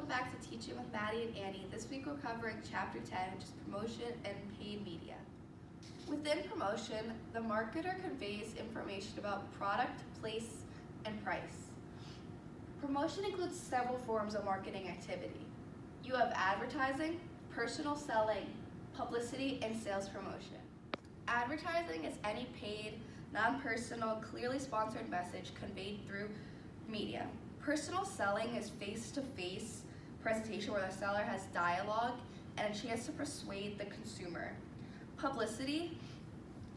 back to Teaching with Maddie and Annie. This week we're covering Chapter 10, which is Promotion and Paid Media. Within promotion, the marketer conveys information about product, place, and price. Promotion includes several forms of marketing activity. You have advertising, personal selling, publicity, and sales promotion. Advertising is any paid, non-personal, clearly sponsored message conveyed through media. Personal selling is face-to-face presentation where the seller has dialogue and a chance to persuade the consumer. Publicity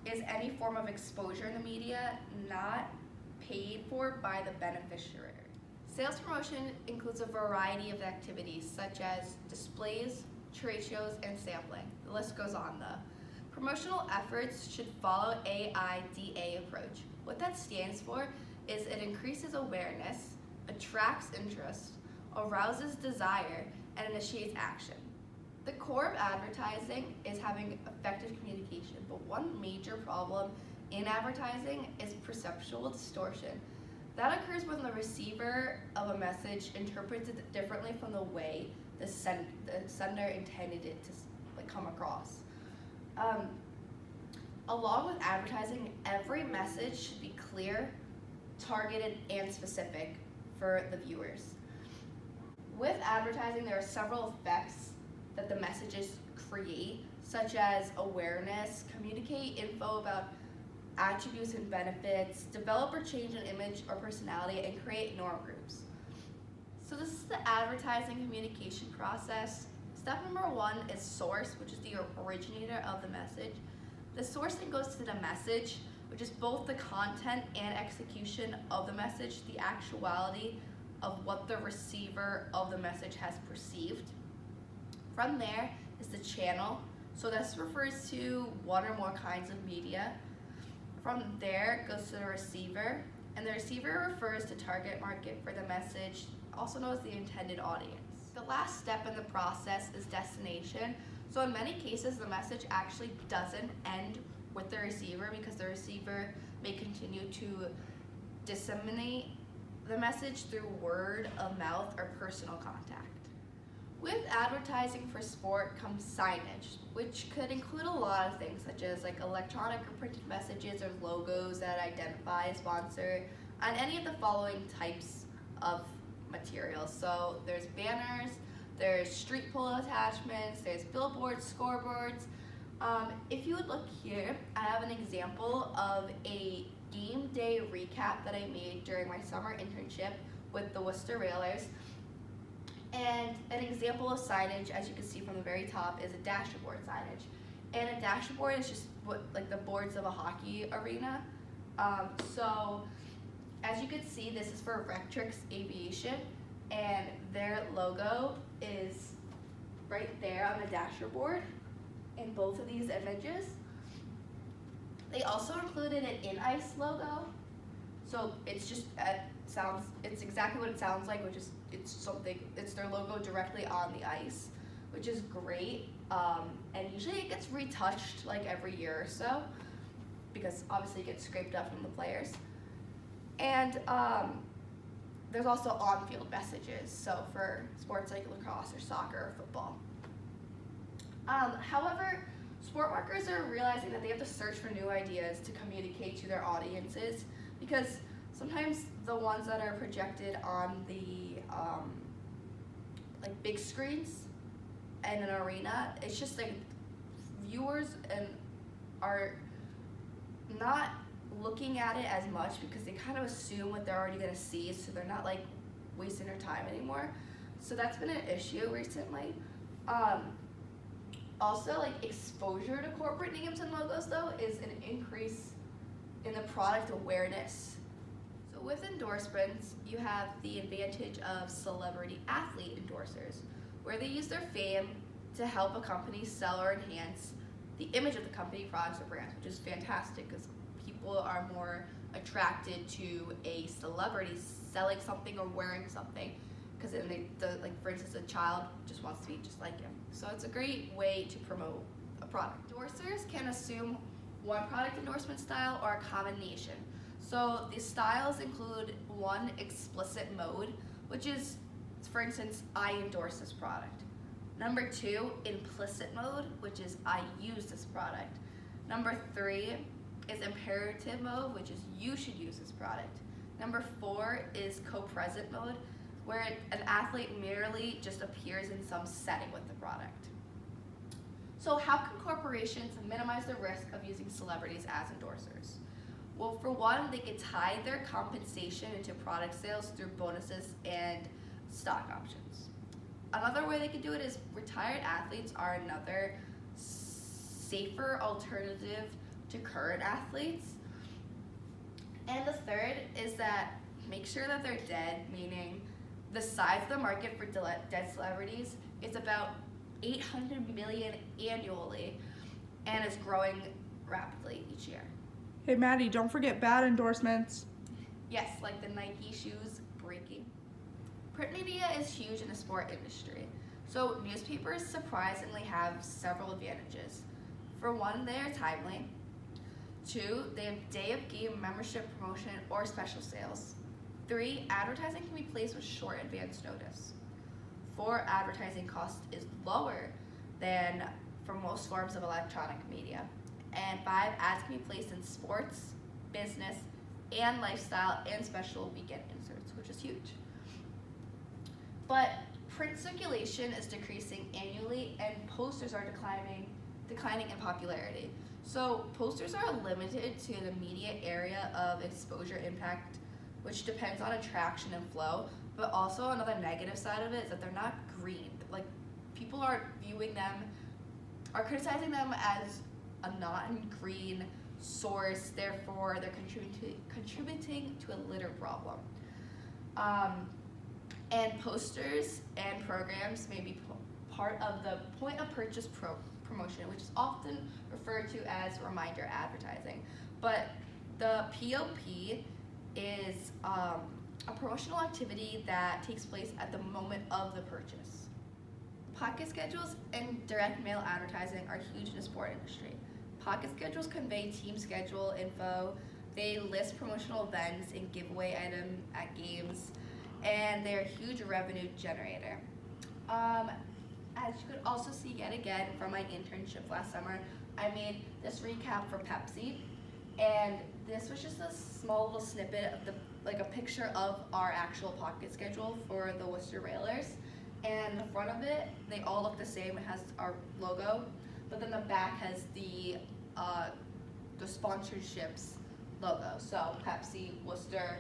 is any form of exposure in the media not paid for by the beneficiary. Sales promotion includes a variety of activities such as displays, trade shows, and sampling. The list goes on though. Promotional efforts should follow AIDA approach. What that stands for is it increases awareness, attracts interest, arouses desire, and initiates action. The core of advertising is having effective communication, but one major problem in advertising is perceptual distortion. That occurs when the receiver of a message interprets it differently from the way the sender intended it to come across. Along with advertising, every message should be clear, targeted, and specific for the viewers. With advertising, there are several effects that the messages create, such as awareness, communicate info about attributes and benefits, develop or change an image or personality, and create norm groups. So this is the advertising communication process. Step number 1 is source, which is the originator of the message. The source then goes to the message, which is both the content and execution of the message, the actuality of what the receiver of the message has perceived. From there is the channel. So this refers to one or more kinds of media. From there it goes to the receiver, and the receiver refers to target market for the message, also known as the intended audience. The last step in the process is destination. So in many cases, the message actually doesn't end with the receiver because the receiver may continue to disseminate the message through word of mouth or personal contact. With advertising for sport comes signage, which could include a lot of things such as like electronic or printed messages or logos that identify a sponsor on any of the following types of materials. So there's banners, there's street pole attachments, there's billboards, scoreboards. If you would look here, I have an example of a game day recap that I made during my summer internship with the Worcester Railers. And an example of signage, as you can see from the very top, is a dashboard signage. And a dashboard is just like the boards of a hockey arena. So as you can see, this is for Rectrix Aviation, and their logo is right there on the dashboard in both of these images. They also included an in-ice logo, so it's just it's exactly what it sounds like, which is it's their logo directly on the ice, which is great. And usually it gets retouched like every year or so, because obviously it gets scraped up from the players. And there's also on-field messages, so for sports like lacrosse or soccer or football. However, sport marketers are realizing that they have to search for new ideas to communicate to their audiences, because sometimes the ones that are projected on the like big screens in an arena, it's just like viewers are not looking at it as much because they kind of assume what they're already going to see, so they're not like wasting their time anymore. So that's been an issue recently. Also, like exposure to corporate names and logos though is an increase in the product awareness. So with endorsements, you have the advantage of celebrity athlete endorsers, where they use their fame to help a company sell or enhance the image of the company, products, or brands, which is fantastic because people are more attracted to a celebrity selling something or wearing something, because then like for instance, a child just wants to be just like him. So it's a great way to promote a product. Endorsers can assume one product endorsement style or a combination. So the styles include one explicit mode, which is For instance, I endorse this product. Number 2, implicit mode, which is I use this product. Number 3 is imperative mode, which is you should use this product. Number 4 is co-present mode, where an athlete merely just appears in some setting with the product. So how can corporations minimize the risk of using celebrities as endorsers? Well, for one, they could tie their compensation into product sales through bonuses and stock options. Another way they could do it is retired athletes are another safer alternative to current athletes. And the third is that make sure that they're dead, meaning the size of the market for dead celebrities is about 800 million annually and is growing rapidly each year. Hey Maddie, don't forget bad endorsements. Yes, like the Nike shoes breaking. Print media is huge in the sport industry. So newspapers surprisingly have several advantages. For one, they are timely. 2, they have day of game membership promotion or special sales. 3, advertising can be placed with short advance notice. 4, advertising cost is lower than for most forms of electronic media. And 5, ads can be placed in sports, business, and lifestyle and special weekend inserts, which is huge. But print circulation is decreasing annually and posters are declining in popularity. So posters are limited to the immediate area of exposure impact, which depends on attraction and flow, but also another negative side of it is that they're not green. Like, people are criticizing them as a non-green source, therefore they're contributing to a litter problem. And posters and programs may be part of the point of purchase promotion, which is often referred to as reminder advertising. But the POP is a promotional activity that takes place at the moment of the purchase. Pocket schedules and direct mail advertising are huge in the sport industry. Pocket schedules convey team schedule info, they list promotional events and giveaway items at games, and they're a huge revenue generator. As you could also see yet again from my internship last summer, I made this recap for Pepsi, and this was just a small little snippet of a picture of our actual pocket schedule for the Worcester Railers. And the front of it, they all look the same. It has our logo, but then the back has the sponsorships logo. So Pepsi, Worcester,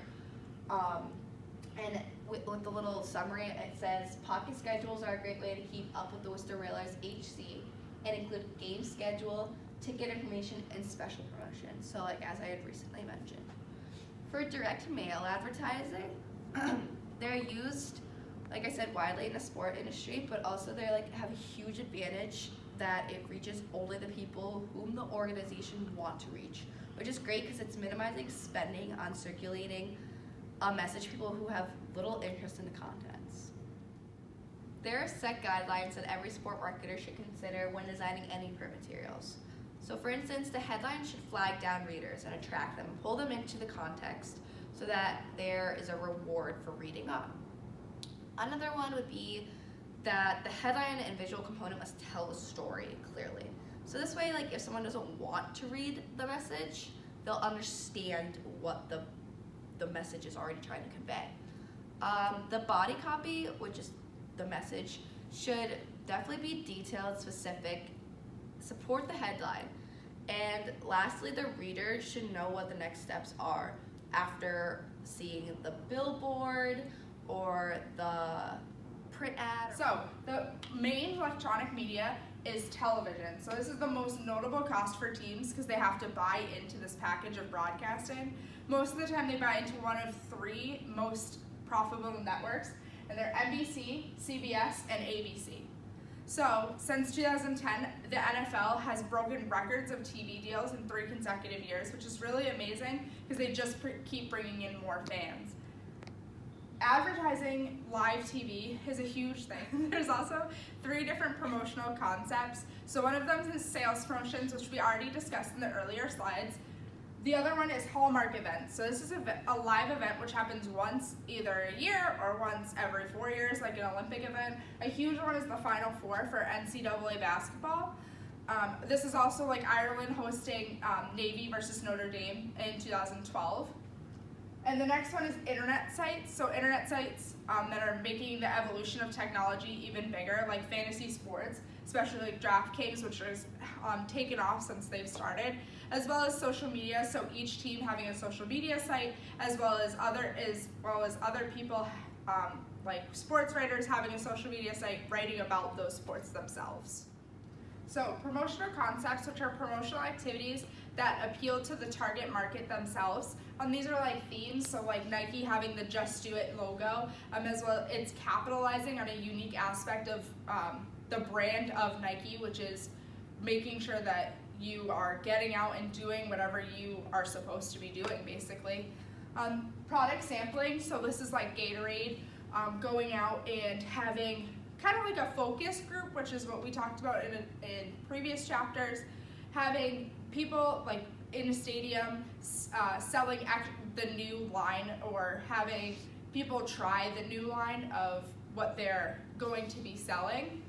and with the little summary, it says pocket schedules are a great way to keep up with the Worcester Railers HC and include game schedule, ticket information, and special promotions. So like as I had recently mentioned. For direct mail advertising, they're used, like I said, widely in the sport industry, but also they have a huge advantage that it reaches only the people whom the organization want to reach, which is great because it's minimizing spending on circulating a message to people who have little interest in the contents. There are set guidelines that every sport marketer should consider when designing any print materials. So for instance, the headline should flag down readers and attract them, pull them into the context so that there is a reward for reading on. Another one would be that the headline and visual component must tell the story clearly. So this way, if someone doesn't want to read the message, they'll understand what the message is already trying to convey. The body copy, which is the message, should definitely be detailed, specific, support the headline. And lastly, the reader should know what the next steps are after seeing the billboard or the print ad. So the main electronic media is television. So this is the most notable cost for teams because they have to buy into this package of broadcasting. Most of the time they buy into one of 3 most profitable networks, and they're NBC, CBS, and ABC. So since 2010, the NFL has broken records of TV deals in 3 consecutive years, which is really amazing because they just keep bringing in more fans. Advertising live TV is a huge thing. There's also 3 different promotional concepts. So one of them is sales promotions, which we already discussed in the earlier slides. The other one is Hallmark events. So this is a live event which happens once either a year or once every 4 years, like an Olympic event. A huge one is the Final Four for NCAA basketball. This is also like Ireland hosting Navy versus Notre Dame in 2012. And the next one is internet sites. So internet sites that are making the evolution of technology even bigger, like fantasy sports, especially like DraftKings, which has taken off since they've started, as well as social media. So each team having a social media site, as well as other people, like sports writers having a social media site writing about those sports themselves. So promotional concepts, which are promotional activities that appeal to the target market themselves. These are like themes, so like Nike having the Just Do It logo, as well it's capitalizing on a unique aspect of the brand of Nike, which is making sure that you are getting out and doing whatever you are supposed to be doing, basically. Product sampling, so this is like Gatorade going out and having kind of like a focus group, which is what we talked about in previous chapters, having people like in a stadium selling the new line, or having people try the new line of what they're going to be selling.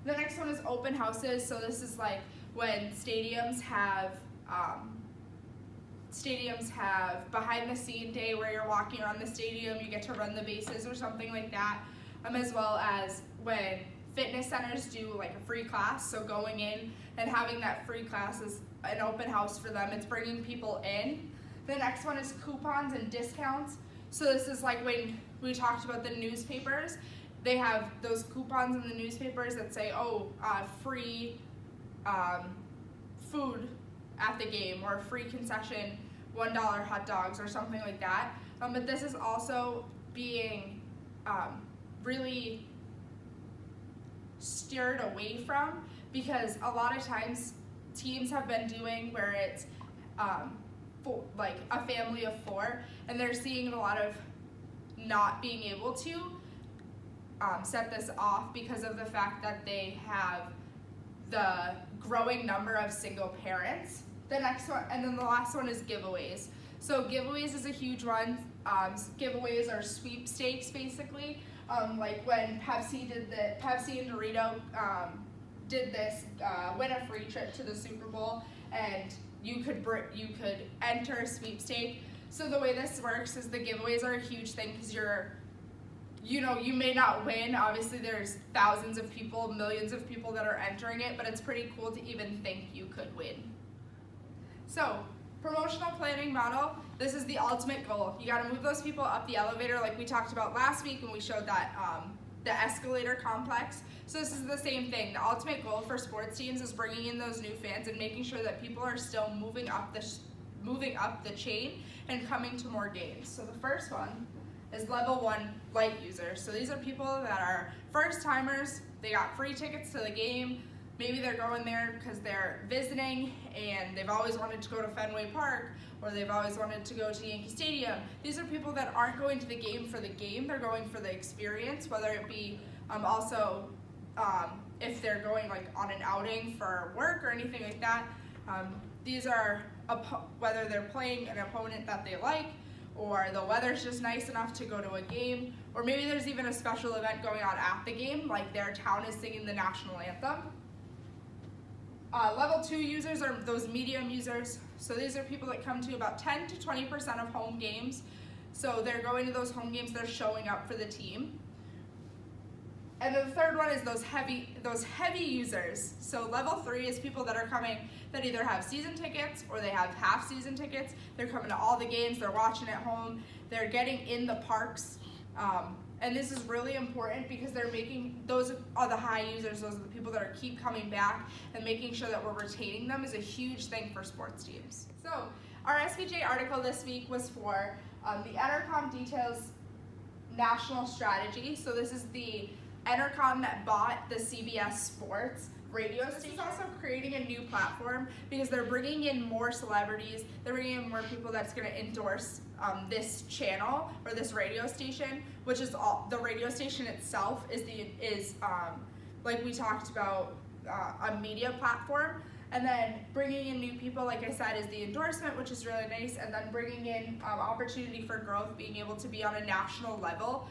The next one is open houses. So this is like when stadiums have behind the scene day where you're walking around the stadium, you get to run the bases or something like that, as well as when fitness centers do like a free class, so going in and having that free class is an open house for them. It's bringing people in. The next one is coupons and discounts. So this is like when we talked about the newspapers. They have those coupons in the newspapers that say, free food at the game, or free concession, $1 hot dogs, or something like that. But this is also being really steered away from, because a lot of times teams have been doing where it's like a family of 4, and they're seeing a lot of not being able to set this off because of the fact that they have the growing number of single parents. The next one, and then the last one is giveaways. So giveaways is a huge one. Giveaways are sweepstakes, basically. Like when Pepsi and Dorito did this, win a free trip to the Super Bowl, and you could enter a sweepstake. So the way this works is the giveaways are a huge thing, because you may not win. Obviously there's thousands of people, millions of people that are entering it, but it's pretty cool to even think you could win. So, promotional planning model, this is the ultimate goal. You gotta move those people up the elevator like we talked about last week when we showed that the escalator complex. So this is the same thing. The ultimate goal for sports teams is bringing in those new fans and making sure that people are still moving up the chain and coming to more games. So the first one is level 1 light users. So these are people that are first timers. They got free tickets to the game. Maybe they're going there because they're visiting and they've always wanted to go to Fenway Park, or they've always wanted to go to Yankee Stadium. These are people that aren't going to the game for the game, they're going for the experience, whether it be if they're going like on an outing for work or anything like that. These are whether they're playing an opponent that they like, or the weather's just nice enough to go to a game, or maybe there's even a special event going on at the game, like their town is singing the national anthem. Level 2 users are those medium users. So these are people that come to about 10 to 20% of home games. So they're going to those home games, they're showing up for the team. And then the third one is those heavy users. So level 3 is people that are coming that either have season tickets or they have half season tickets. They're coming to all the games, they're watching at home, they're getting in the parks. And this is really important because those are the high users, those are the people that keep coming back, and making sure that we're retaining them is a huge thing for sports teams. So our SBJ article this week was for the Entercom Details National Strategy. So this is the Entercom that bought the CBS Sports radio station. This is also creating a new platform because they're bringing in more celebrities, they're bringing in more people that's going to endorse this channel or this radio station, which is the radio station itself is like we talked about, a media platform, And then bringing in new people, like I said, is the endorsement, which is really nice. And then bringing in opportunity for growth, being able to be on a national level,